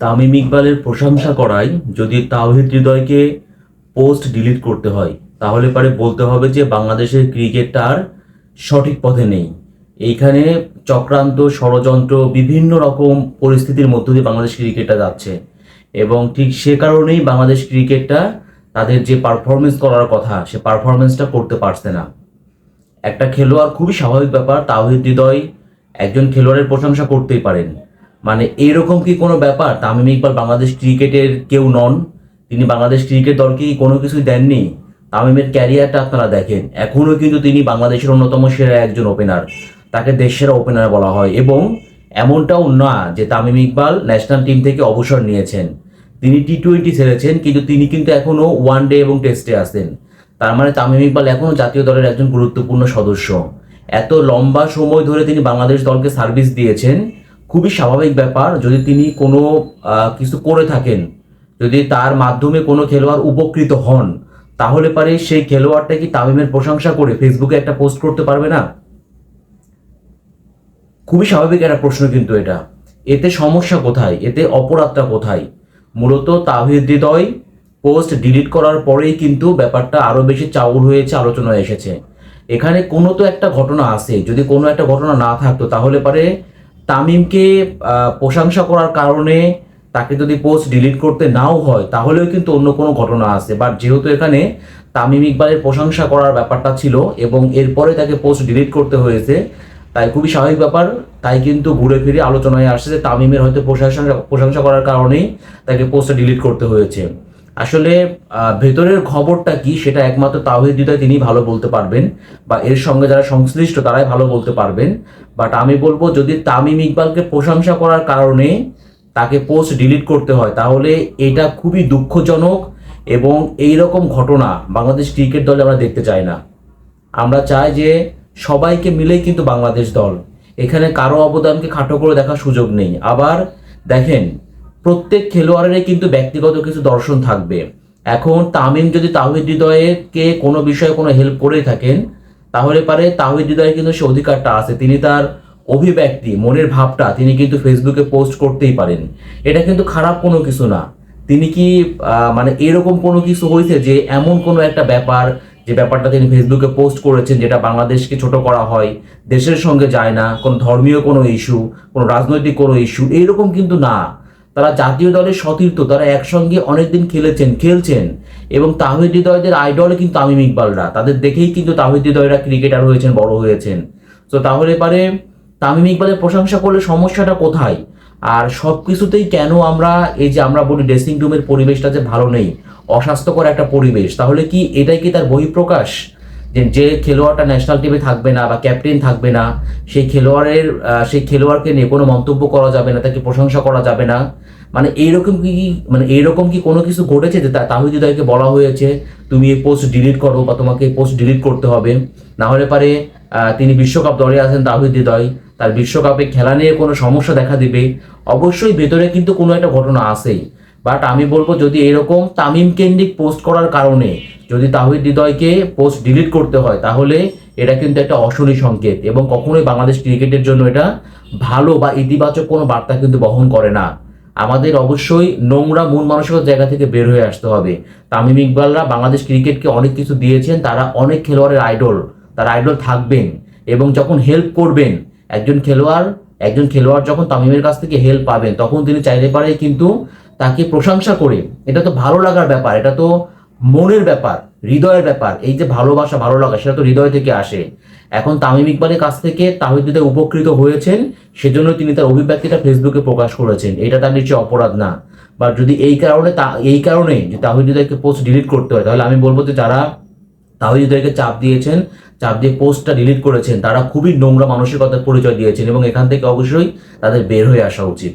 তামিম ইকবালের প্রশংসা করায় যদি তাওহিদ হৃদয়কে পোস্ট ডিলিট করতে হয়, তাহলে পরে বলতে হবে যে বাংলাদেশের ক্রিকেটটা আর সঠিক পথে নেই। এইখানে চক্রান্ত, ষড়যন্ত্র, বিভিন্ন রকম পরিস্থিতির মধ্য দিয়ে বাংলাদেশ ক্রিকেটটা যাচ্ছে, এবং ঠিক সে কারণেই বাংলাদেশ ক্রিকেটটা তাদের যে পারফরমেন্স করার কথা সে পারফরমেন্সটা করতে পারছে না। একটা খেলোয়াড়, খুবই স্বাভাবিক ব্যাপার, তাওহিদ হৃদয় একজন খেলোয়াড়ের প্রশংসা করতেই পারেন। মানে এইরকম কি কোনো ব্যাপার তামিম ইকবাল বাংলাদেশ ক্রিকেটের কেউ নন? তিনি বাংলাদেশ ক্রিকেট দলকে কি কোনো কিছুই দেননি? তামিমের ক্যারিয়ারটা আপনারা দেখেন, এখনও কিন্তু তিনি বাংলাদেশের অন্যতম সেরা একজন ওপেনার, তাকে দেশের ওপেনার বলা হয়। এবং এমনটাও না যে তামিম ইকবাল ন্যাশনাল টিম থেকে অবসর নিয়েছেন, তিনি টি-20 ছেড়েছেন, কিন্তু তিনি কিন্তু এখনও ওয়ান ডে এবং টেস্টে আছেন। তার মানে তামিম ইকবাল এখনও জাতীয় দলের একজন গুরুত্বপূর্ণ সদস্য। এত লম্বা সময় ধরে তিনি বাংলাদেশ দলকে সার্ভিস দিয়েছেন। খুবই স্বাভাবিক ব্যাপার, যদি তিনি কোনো কিছু করে থাকেন, যদি তার মাধ্যমে কোনো খেলোয়াড় উপকৃত হন, তাহলে পারে সেই খেলোয়াড়টা কি তামিমের প্রশংসা করে ফেসবুকে একটা পোস্ট করতে পারবে না? খুবই স্বাভাবিক একটা প্রশ্ন কিন্তু এটা। এতে সমস্যা কোথায়? এতে অপরাধটা কোথায়? মূলত তাওহিদ হৃদয় পোস্ট ডিলিট করার পরেই কিন্তু ব্যাপারটা আরও বেশি চাউর হয়েছে, আলোচনায় এসেছে। এখানে কোনো তো একটা ঘটনা আছে, যদি কোনো একটা ঘটনা না থাকতো তাহলে পারে তামিমকে প্রশংসা করার কারণে তাকে যদি পোস্ট ডিলিট করতে নাও হয়, তাহলেও কিন্তু অন্য কোনো ঘটনা আছে। বাট যেহেতু এখানে তামিম ইকবালের প্রশংসা করার ব্যাপারটা ছিল এবং এরপরে তাকে পোস্ট ডিলিট করতে হয়েছে, তাই খুবই স্বাভাবিক ব্যাপার। তাই কিন্তু ঘুরে ফিরে আলোচনায় আসছে যে তামিমের হয়তো প্রশংসা করার কারণেই তাকে পোস্টটা ডিলিট করতে হয়েছে। আসলে ভেতরের খবরটা কি সেটা একমাত্র তাওহিদ হৃদয় তিনি ভালো বলতে পারবেন, বা এর সঙ্গে যারা সংশ্লিষ্ট তারাই ভালো বলতে পারবেন। বাট আমি বলবো, যদি তামিম ইকবালকে প্রশংসা করার কারণে তাকে পোস্ট ডিলিট করতে হয়, তাহলে এটা খুবই দুঃখজনক। এবং এই রকম ঘটনা বাংলাদেশ ক্রিকেট দলে আমরা দেখতে চাই না। আমরা চাই যে সবাইকে মিলেই কিন্তু বাংলাদেশ দল, এখানে কারো অবদানকে খাটো করে দেখার সুযোগ নেই। আবার দেখেন, প্রত্যেক খেলোয়াড়েরই কিন্তু ব্যক্তিগত কিছু দর্শন থাকবে। এখন তামিম যদি তাওহিদ হৃদয়কে কোনো বিষয়ে কোনো হেল্প করে থাকেন, তাহলে পারে তাওহিদ হৃদয়ের কিন্তু সে অধিকারটা আছে, তিনি তার অভিব্যক্তি, মনের ভাবটা তিনি কিন্তু ফেসবুকে পোস্ট করতেই পারেন। এটা কিন্তু খারাপ কোনো কিছু না। তিনি কি মানে এরকম কোনো কিছু হয়েছে যে এমন কোনো একটা ব্যাপার, যে ব্যাপারটা তিনি ফেসবুকে পোস্ট করেছেন যেটা বাংলাদেশকে ছোট করা হয়, দেশের সঙ্গে যায় না, কোনো ধর্মীয় কোনো ইস্যু, কোনো রাজনৈতিক কোনো ইস্যু, এইরকম কিন্তু না। তারা জাতীয় দলের সতীর্থ, তারা একসঙ্গে অনেকদিন খেলছেন। এবং তাওহিদ হৃদয়দের আইডল কিন্তু তামিম ইকবালরা, তাদের দেখেই কিন্তু তাওহিদ হৃদয়রা ক্রিকেটার হয়েছেন, বড় হয়েছেন। তো তাহলে পারে তামিম ইকবালের প্রশংসা করলে সমস্যাটা কোথায়? আর সব কিছুতেই কেন আমরা এই যে আমরা বলি ড্রেসিং রুমের পরিবেশটা যে ভালো নেই, অস্বাস্থ্যকর একটা পরিবেশ, তাহলে কি এটাই কি তার বহিঃপ্রকাশ? যে যে খেলোয়াড়টা ন্যাশনাল টিমে থাকবে না বা ক্যাপ্টেন থাকবে না, সেই খেলোয়াড়কে নিয়ে কোনো মন্তব্য করা যাবে না, তাকে প্রশংসা করা যাবে না? মানে এইরকম কি কোনো কিছু ঘটেছে যে তাহিদ হৃদয়কে বলা হয়েছে তুমি এই পোস্ট ডিলিট করো বা তোমাকে এই পোস্ট ডিলিট করতে হবে? না হলে পারে তিনি বিশ্বকাপ দলে আছেন তাহিদ হৃদয়, তার বিশ্বকাপে খেলা নিয়ে কোনো সমস্যা দেখা দিবে, অবশ্যই ভেতরে কিন্তু কোনো একটা ঘটনা আছেই। বাট আমি বলবো, যদি এরকম তামিম কেন্দ্রিক পোস্ট করার কারণে যদি তাহিদ হৃদয়কে পোস্ট ডিলিট করতে হয়, তাহলে এটা কিন্তু একটা অশনি সংকেত, এবং কখনোই বাংলাদেশ ক্রিকেটের জন্য এটা ভালো বা ইতিবাচক কোনো বার্তা কিন্তু বহন করে না। আমাদের অবশ্যই নোংরা মন মানসিকতার জায়গা থেকে বের হয়ে আসতে হবে। তামিম ইকবালরা বাংলাদেশ ক্রিকেটকে অনেক কিছু দিয়েছেন, তারা অনেক খেলোয়াড়ের আইডল, তারা আইডল থাকবেন। এবং যখন হেল্প করবেন, একজন খেলোয়াড় যখন তামিমের কাছ থেকে হেল্প পাবেন, তখন তিনি চাইতে পারে কিন্তু তাকে প্রশংসা করে। এটা তো ভালো লাগার ব্যাপার, এটা তো মনের ব্যাপার, হৃদয়ের ব্যাপার। এই যে ভালোবাসা, ভালো লাগা, সেটা তো হৃদয় থেকে আসে। এখন তামিম ইকবালের কাছ থেকে তাহিদ হৃদয় উপকৃত হয়েছেন, সেজন্য তিনি তার অভিব্যক্তিটা ফেসবুকে প্রকাশ করেছেন, এটা তার নিশ্চয়ই অপরাধ না। বা যদি এই কারণে যে তাহিদ হৃদয়কে পোস্ট ডিলিট করতে হয়, তাহলে আমি বলবো যে যারা তাহিদ হৃদয়কে চাপ দিয়ে পোস্টটা ডিলিট করেছেন, তারা খুবই নোংরা মানসিকতার পরিচয় দিয়েছেন, এবং এখান থেকে অবশ্যই তাদের বের হয়ে আসা উচিত।